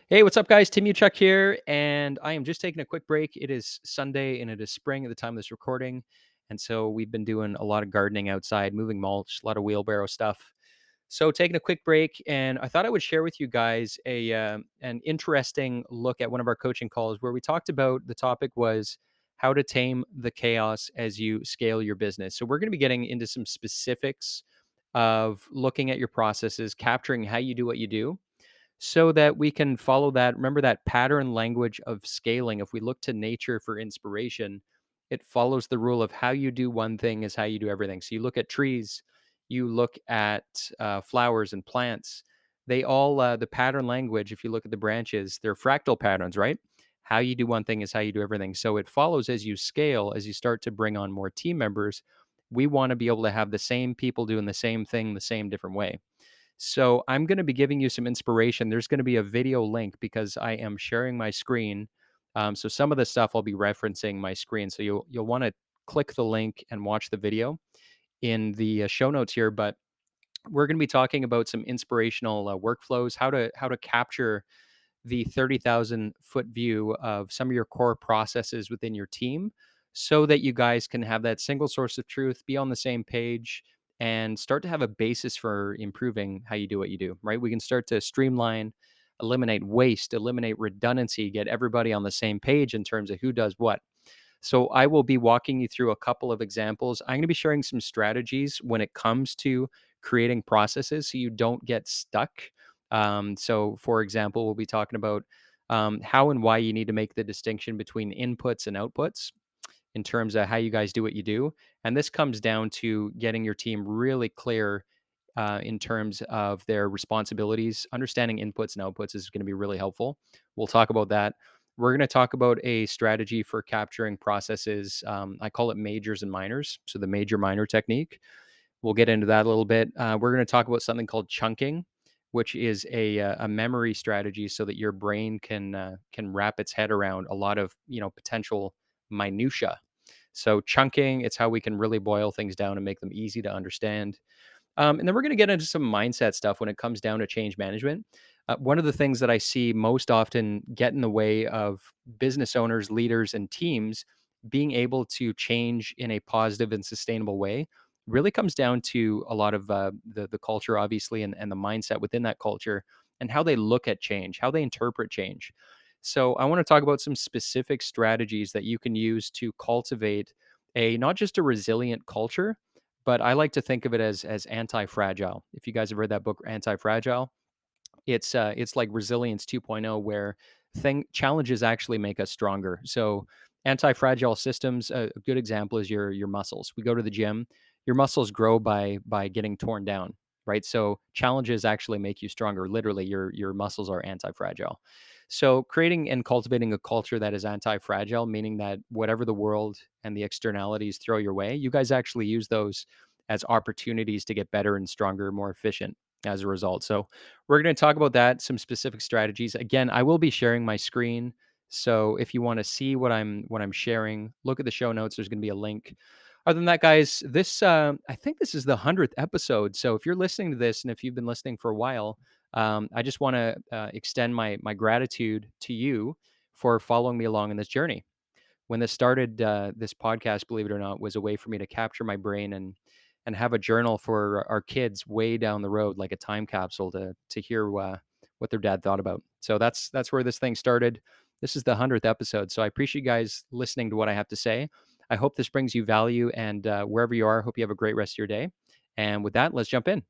Hey, what's up, guys? Tim Uchuk here, and I am just taking a quick break. It is Sunday, and it is spring at the time of this recording, and so we've been doing a lot of gardening outside, moving mulch, a lot of wheelbarrow stuff. So taking a quick break, and I thought I would share with you guys an interesting look at one of our coaching calls where we talked about the topic was how to tame the chaos as you scale your business. So we're going to be getting into some specifics of looking at your processes, capturing how you do what you do so that we can follow that. Remember that pattern language of scaling. If we look to nature for inspiration, it follows the rule of how you do one thing is how you do everything. So you look at trees, you look at flowers and plants. They all, the pattern language, if you look at the branches, they're fractal patterns, right? How you do one thing is how you do everything. So it follows as you scale, as you start to bring on more team members. We want to be able to have the same people doing the same thing the same different way. So I'm going to be giving you some inspiration. There's going to be a video link because I am sharing my screen. So some of the stuff I'll be referencing my screen. So you'll want to click the link and watch the video in the show notes here. But we're going to be talking about some inspirational workflows, how to capture the 30,000-foot view of some of your core processes within your team so that you guys can have that single source of truth, be on the same page, and start to have a basis for improving how you do what you do, right? We can start to streamline, eliminate waste, eliminate redundancy, get everybody on the same page in terms of who does what. So I will be walking you through a couple of examples. I'm going to be sharing some strategies when it comes to creating processes so you don't get stuck. So, for example, we'll be talking about how and why you need to make the distinction between inputs and outputs in terms of how you guys do what you do. And this comes down to getting your team really clear in terms of their responsibilities. Understanding inputs and outputs is going to be really helpful. We'll talk about that. We're going to talk about a strategy for capturing processes. I call it majors and minors. So the major minor technique. We'll get into that a little bit. We're going to talk about something called chunking, which is a memory strategy so that your brain can wrap its head around a lot of potential minutia. So chunking, it's how we can really boil things down and make them easy to understand. And then we're going to get into some mindset stuff when it comes down to change management. One of the things that I see most often get in the way of business owners, leaders, and teams being able to change in a positive and sustainable way really comes down to a lot of the culture, obviously, and the mindset within that culture and how they look at change, how they interpret change. So I want to talk about some specific strategies that you can use to cultivate a not just a resilient culture, but I like to think of it as anti-fragile. If you guys have read that book, Anti-Fragile, it's like Resilience 2.0, where thing challenges actually make us stronger. So anti-fragile systems, a good example is your muscles. We go to the gym, your muscles grow by getting torn down, right? So challenges actually make you stronger. Literally, your muscles are anti-fragile. So creating and cultivating a culture that is anti-fragile, meaning that whatever the world and the externalities throw your way, you guys actually use those as opportunities to get better and stronger, more efficient as a result. So we're going to talk about that, some specific strategies. Again, I will be sharing my screen. So if you want to see what I'm sharing, look at the show notes. There's going to be a link. Other than that, guys, this I think this is the 100th episode. So if you're listening to this, and if you've been listening for a while, I just want to extend my gratitude to you for following me along in this journey. When this started, this podcast, believe it or not, was a way for me to capture my brain and have a journal for our kids way down the road, like a time capsule to hear what their dad thought about. So that's where this thing started. This is the 100th episode. So I appreciate you guys listening to what I have to say. I hope this brings you value, and wherever you are, I hope you have a great rest of your day. And with that, let's jump in.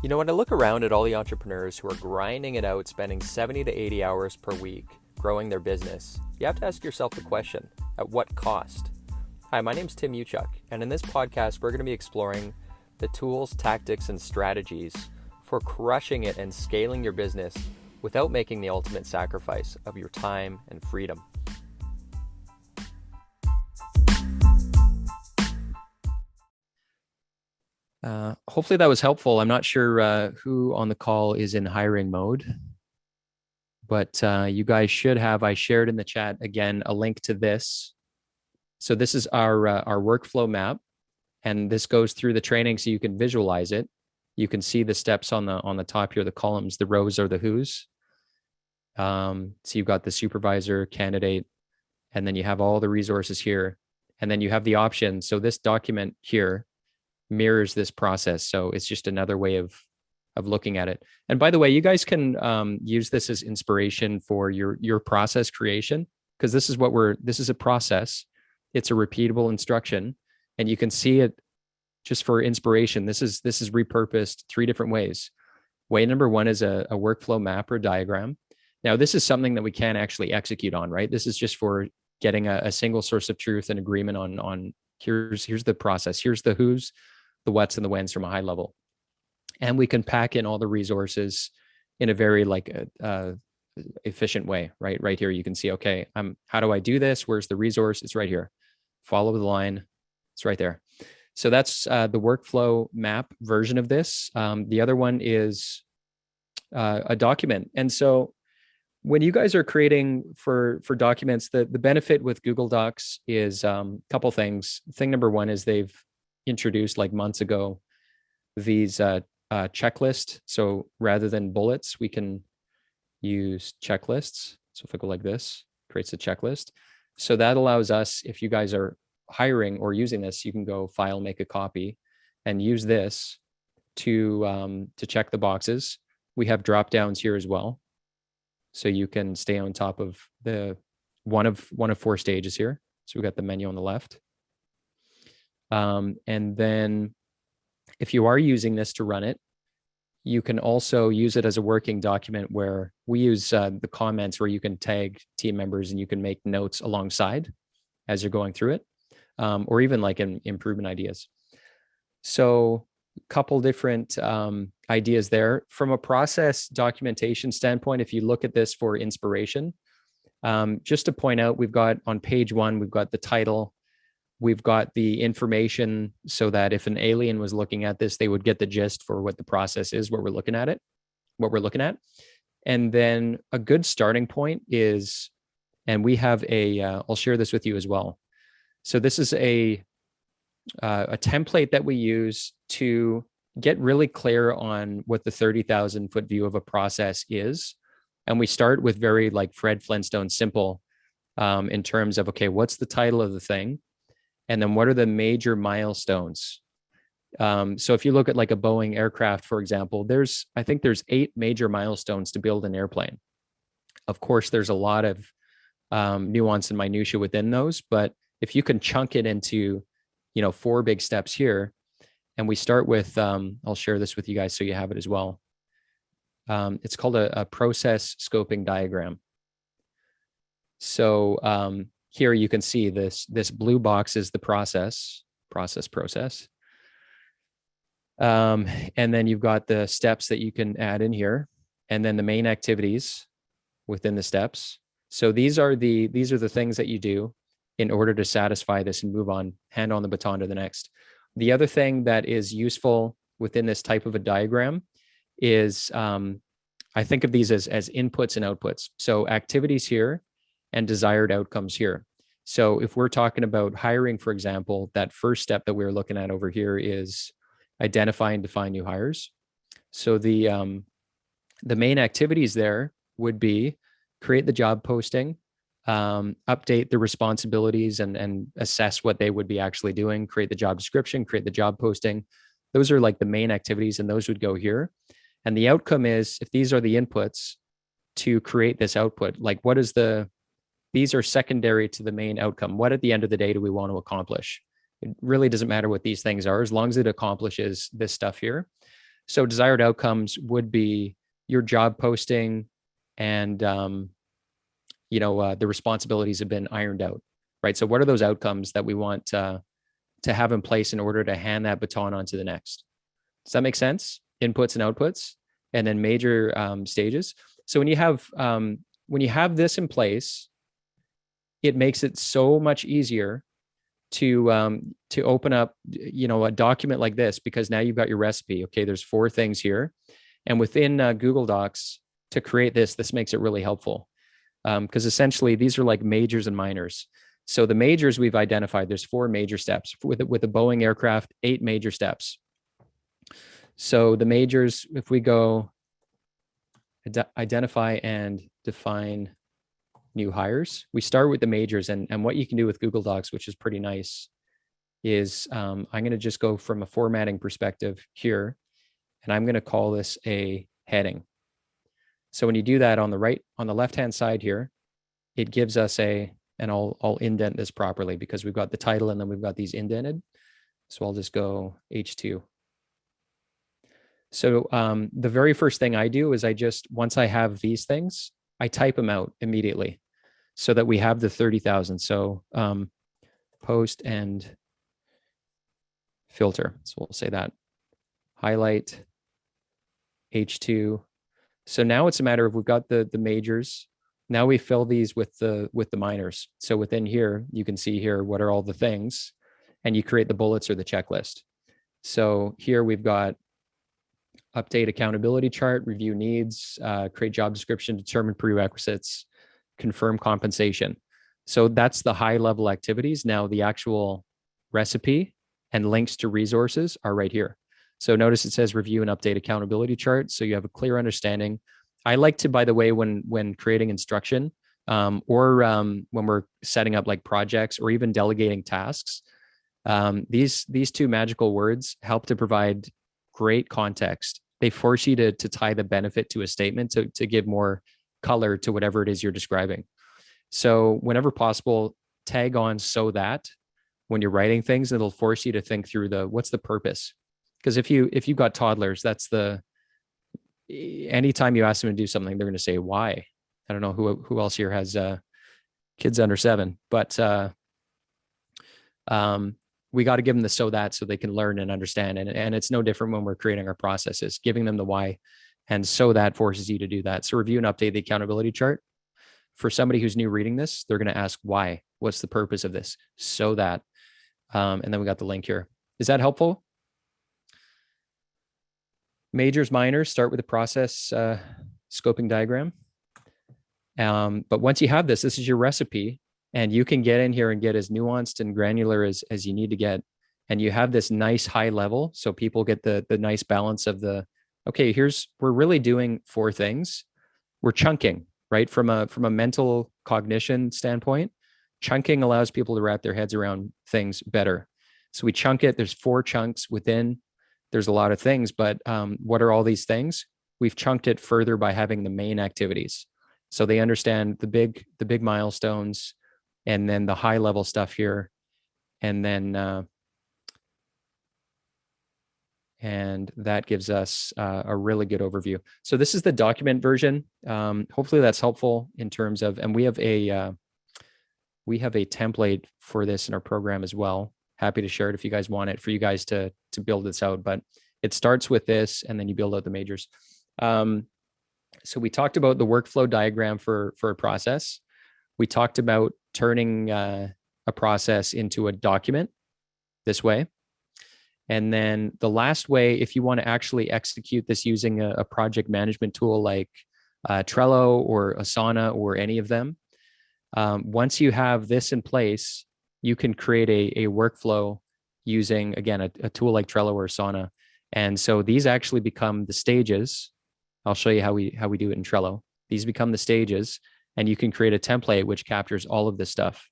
You know, when I look around at all the entrepreneurs who are grinding it out, spending 70 to 80 hours per week growing their business, you have to ask yourself the question, at what cost? Hi, my name's Tim Uchuk, and in this podcast, we're going to be exploring the tools, tactics, and strategies for crushing it and scaling your business without making the ultimate sacrifice of your time and freedom. Hopefully that was helpful. I'm not sure who on the call is in hiring mode, but you guys should have. I shared in the chat again a link to this. So this is our workflow map. And this goes through the training so you can visualize it. You can see the steps on the top here, the columns, the rows are the who's. So you've got the supervisor, candidate, and then you have all the resources here. And then you have the options. So this document here mirrors this process. So it's just another way of looking at it. And by the way, you guys can use this as inspiration for your process creation, because this is a process. It's a repeatable instruction, and you can see it just for inspiration. This is repurposed 3 different ways. Way number 1 is a workflow map or diagram. Now, this is something that we can actually execute on, right? This is just for getting a single source of truth and agreement on here's the process. Here's the who's, the what's, and the when's from a high level. And we can pack in all the resources in a very efficient way, right? Right here, you can see, okay, how do I do this? Where's the resource? It's right here. Follow the line. It's right there. So that's the workflow map version of this. The other one is a document. And so when you guys are creating for documents, the benefit with Google Docs is a couple things. Thing number 1 is they've introduced, like months ago, these checklists. So rather than bullets, we can use checklists. So if I go like this, creates a checklist. So that allows us, if you guys are hiring or using this, you can go file, make a copy, and use this to check the boxes. We have drop downs here as well, so you can stay on top of the one of 4 stages here. So we got the menu on the left. And then if you are using this to run it, you can also use it as a working document where we use the comments, where you can tag team members and you can make notes alongside as you're going through it, or even like improvement ideas. So a couple different ideas there. From a process documentation standpoint, if you look at this for inspiration, just to point out, we've got on page 1, we've got the title. We've got the information so that if an alien was looking at this, they would get the gist for what the process is, what we're looking at. And then a good starting point is, and we have I'll share this with you as well. So this is a template that we use to get really clear on what the 30,000 foot view of a process is. And we start with very like Fred Flintstone simple in terms of, okay, what's the title of the thing? And then what are the major milestones? So if you look at like a Boeing aircraft, for example, I think there's 8 major milestones to build an airplane. Of course, there's a lot of nuance and minutia within those, but if you can chunk it into, 4 big steps here, and we start with, I'll share this with you guys so you have it as well. It's called a process scoping diagram. So here you can see this blue box is the process. And then you've got the steps that you can add in here, and then the main activities within the steps. So these are the things that you do in order to satisfy this and move on, hand on the baton to the next. The other thing that is useful within this type of a diagram is I think of these as inputs and outputs. So activities here and desired outcomes here. So if we're talking about hiring, for example, that first step that we're looking at over here is identify and define new hires. So the main activities there would be create the job posting, update the responsibilities and assess what they would be actually doing, create the job description, create the job posting. Those are like the main activities, and those would go here. And the outcome is, if these are the inputs to create this output, like these are secondary to the main outcome. What at the end of the day do we want to accomplish? It really doesn't matter what these things are, as long as it accomplishes this stuff here. So desired outcomes would be your job posting and, the responsibilities have been ironed out, right? So what are those outcomes that we want to have in place in order to hand that baton on to the next? Does that make sense? Inputs and outputs, and then major stages. So when you have this in place, it makes it so much easier to open up, a document like this, because now you've got your recipe. Okay, there's 4 things here, and within Google Docs to create this makes it really helpful, because essentially these are like majors and minors. So the majors we've identified, there's 4 major steps. With a Boeing aircraft, 8 major steps. So the majors, if we go identify and define new hires, we start with the majors. And what you can do with Google Docs, which is pretty nice, is I'm going to just go from a formatting perspective here, and I'm going to call this a heading. So when you do that on the left-hand side here, it gives us and I'll indent this properly because we've got the title and then we've got these indented. So I'll just go H2. So the very first thing I do is once I have these things, I type them out immediately so that we have the 30,000. So post and filter. So we'll say that. Highlight H2. So now it's a matter of we've got the majors. Now we fill these with the minors. So within here, you can see here what are all the things, and you create the bullets or the checklist. So here we've got update accountability chart, review needs, create job description, determine prerequisites, confirm compensation. So that's the high level activities. Now the actual recipe and links to resources are right here. So notice it says review and update accountability chart. So you have a clear understanding. I like to, by the way, when creating instruction or when we're setting up like projects or even delegating tasks, these 2 magical words help to provide great context. They force you to tie the benefit to a statement to give more color to whatever it is you're describing. So whenever possible, tag on so that when you're writing things, it'll force you to think through what's the purpose. Because if you've got toddlers, anytime you ask them to do something, they're going to say why. I don't know who else here has kids under 7, but we got to give them the so that so they can learn and understand. And it's no different when we're creating our processes, giving them the why. And so that forces you to do that. So review and update the accountability chart. For somebody who's new reading this, they're going to ask why. What's the purpose of this? So that. And then we got the link here. Is that helpful? Majors, minors, start with the process scoping diagram. But once you have this is your recipe, and you can get in here and get as nuanced and granular as you need to get. And you have this nice high level. So people get the nice balance of okay, we're really doing 4 things. We're chunking, right? From a mental cognition standpoint, chunking allows people to wrap their heads around things better. So we chunk it. There's 4 chunks within. There's a lot of things, but what are all these things? We've chunked it further by having the main activities. So they understand the big milestones, and then the high level stuff here. And then, and that gives us a really good overview. So this is the document version. Hopefully that's helpful in terms of, and we have a template for this in our program as well. Happy to share it if you guys want it for you guys to build this out, but it starts with this and then you build out the majors. So we talked about the workflow diagram for a process. We talked about turning a process into a document this way. And then the last way, if you want to actually execute this using a project management tool like Trello or Asana or any of them, once you have this in place, you can create a workflow using, again, a tool like Trello or Asana. And so these actually become the stages. I'll show you how we do it in Trello. These become the stages, and you can create a template which captures all of this stuff.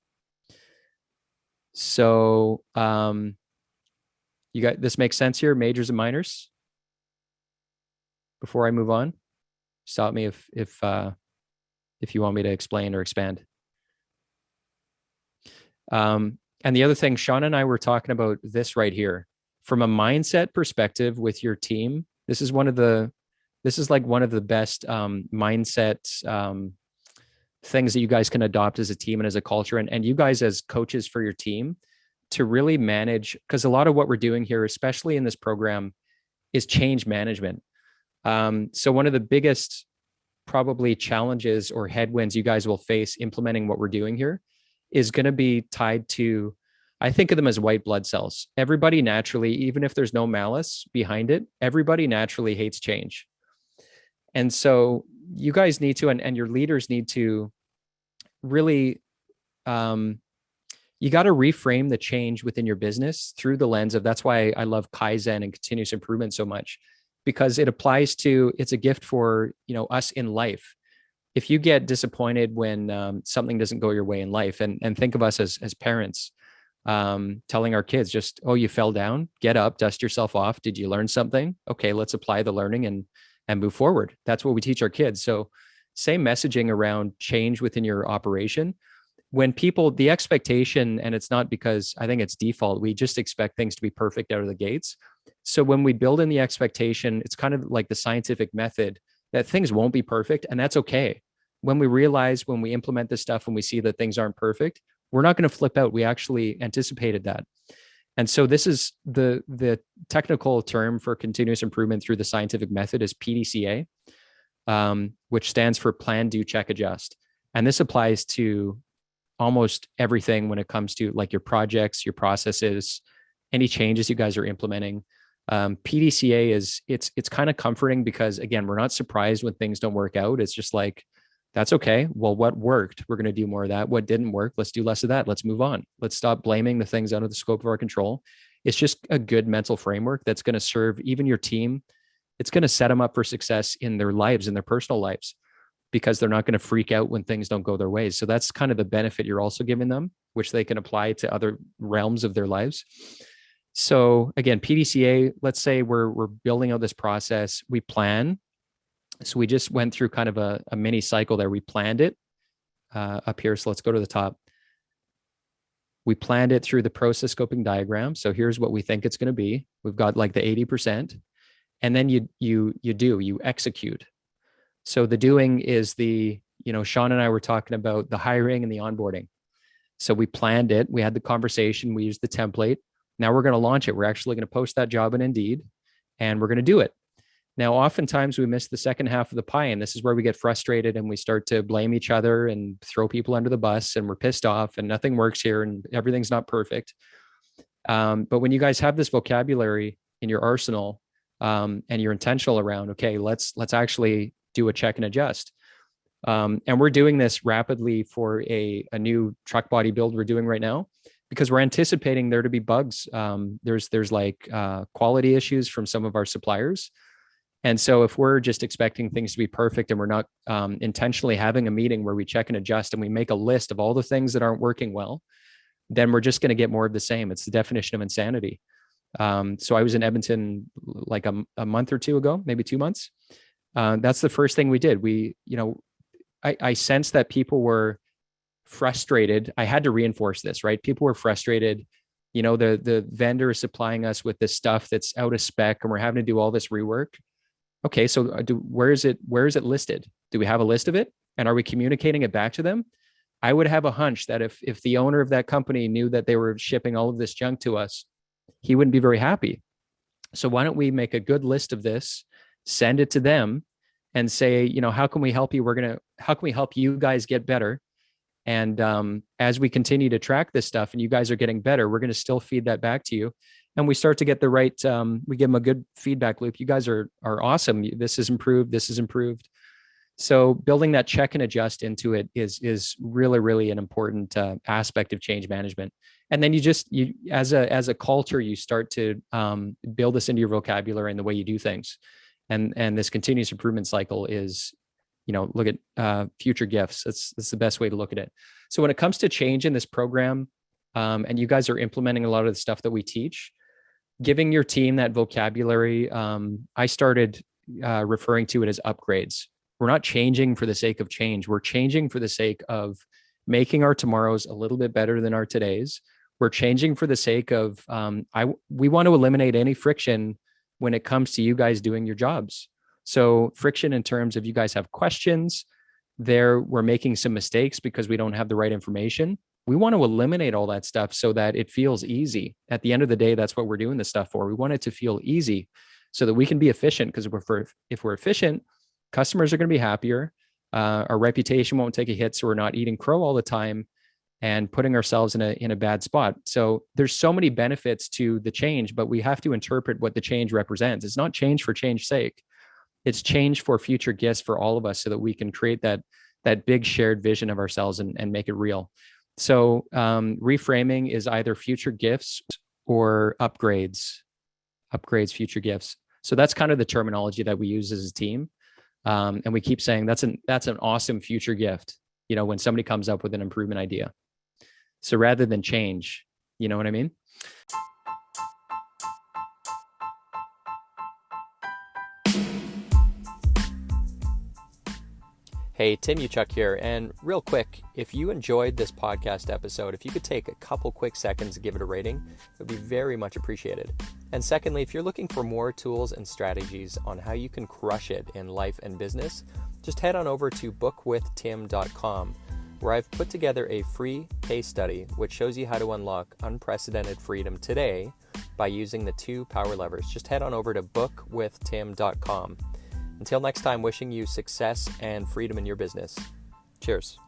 So this makes sense here, majors and minors? Before I move on, stop me if you want me to explain or expand. And the other thing, Sean and I were talking about this right here. From a mindset perspective with your team, this is like one of the best mindset things that you guys can adopt as a team and as a culture, and you guys as coaches for your team to really manage, because a lot of what we're doing here, especially in this program, is change management. So one of the biggest probably challenges or headwinds you guys will face implementing what we're doing here is going to be tied to, I think of them as white blood cells. Everybody naturally, even if there's no malice behind it, everybody naturally hates change. And so you guys need to, and your leaders need to really you got to reframe the change within your business through the lens of, that's why I love Kaizen and continuous improvement so much, because it applies to, it's a gift for, us in life. If you get disappointed when something doesn't go your way in life, and think of us as parents, telling our kids just, oh, you fell down, get up, dust yourself off. Did you learn something? Okay, let's apply the learning and move forward. That's what we teach our kids. So same messaging around change within your operation. When people, the expectation, and it's not because I think it's default, we just expect things to be perfect out of the gates. So when we build in the expectation, it's kind of like the scientific method that things won't be perfect, and that's okay. When we realize, when we implement this stuff, when we see that things aren't perfect, we're not going to flip out. We actually anticipated that. And so this is the technical term for continuous improvement through the scientific method is PDCA, which stands for plan, do, check, adjust. And this applies to almost everything when it comes to like your projects, your processes, any changes you guys are implementing. PDCA is, it's kind of comforting because, again, we're not surprised when things don't work out. It's just like, that's okay. Well, what worked? We're going to do more of that. What didn't work? Let's do less of that. Let's move on. Let's stop blaming the things out of the scope of our control. It's just a good mental framework that's going to serve even your team. It's going to set them up for success in their lives, in their personal lives, because they're not going to freak out when things don't go their ways. So that's kind of the benefit you're also giving them, which they can apply to other realms of their lives. So again, PDCA, let's say we're building out this process, we plan. So we just went through kind of a mini cycle there. We planned it up here. So let's go to the top. We planned it through the process scoping diagram. So here's what we think it's going to be. We've got like the 80%. And then you execute. So the doing is Sean and I were talking about the hiring and the onboarding. So we planned it. We had the conversation. We used the template. Now we're going to launch it. We're actually going to post that job in Indeed, and we're going to do it. Now, oftentimes we miss the second half of the pie, and this is where we get frustrated and we start to blame each other and throw people under the bus, and we're pissed off and nothing works here and everything's not perfect. But when you guys have this vocabulary in your arsenal, and you're intentional around, okay, let's actually do a check and adjust. And we're doing this rapidly for a new truck body build we're doing right now, because we're anticipating there to be bugs. There's like quality issues from some of our suppliers. And so if we're just expecting things to be perfect and we're not intentionally having a meeting where we check and adjust and we make a list of all the things that aren't working well, then we're just going to get more of the same. It's the definition of insanity. So I was in Edmonton like a month or two ago, maybe 2 months. That's the first thing we did. I sensed that people were frustrated. I had to reinforce this, right? People were frustrated. The vendor is supplying us with this stuff that's out of spec and we're having to do all this rework. Okay, so where is it listed? Do we have a list of it? And are we communicating it back to them? I would have a hunch that if the owner of that company knew that they were shipping all of this junk to us, he wouldn't be very happy. So why don't we make a good list of this, send it to them, and say, how can we help you? How can we help you guys get better? And as we continue to track this stuff and you guys are getting better, we're going to still feed that back to you. And we start to get the right, we give them a good feedback loop. You guys are awesome. This is improved. This is improved. So building that check and adjust into it is really, really an important aspect of change management. And then you as a culture, you start to build this into your vocabulary and the way you do things. And this continuous improvement cycle is, look at future gifts. That's the best way to look at it. So when it comes to change in this program, and you guys are implementing a lot of the stuff that we teach, giving your team that vocabulary, I started referring to it as upgrades. We're not changing for the sake of change. We're changing for the sake of making our tomorrows a little bit better than our todays. We're changing for the sake of, we want to eliminate any friction when it comes to you guys doing your jobs. So friction in terms of you guys have questions, we're making some mistakes because we don't have the right information. We want to eliminate all that stuff so that it feels easy. At the end of the day, that's what we're doing this stuff for. We want it to feel easy so that we can be efficient, because if we're efficient, customers are going to be happier. Our reputation won't take a hit, so we're not eating crow all the time and putting ourselves in a bad spot. So there's so many benefits to the change, but we have to interpret what the change represents. It's not change for change's sake. It's change for future gifts for all of us so that we can create that big shared vision of ourselves and make it real. So reframing is either future gifts or upgrades, future gifts. So that's kind of the terminology that we use as a team. And we keep saying that's an awesome future gift, when somebody comes up with an improvement idea. So rather than change, you know what I mean? Hey, Tim Uchuk here, and real quick, if you enjoyed this podcast episode, if you could take a couple quick seconds to give it a rating, it would be very much appreciated. And secondly, if you're looking for more tools and strategies on how you can crush it in life and business, just head on over to bookwithtim.com, where I've put together a free case study which shows you how to unlock unprecedented freedom today by using the 2 power levers. Just head on over to bookwithtim.com. Until next time, wishing you success and freedom in your business. Cheers.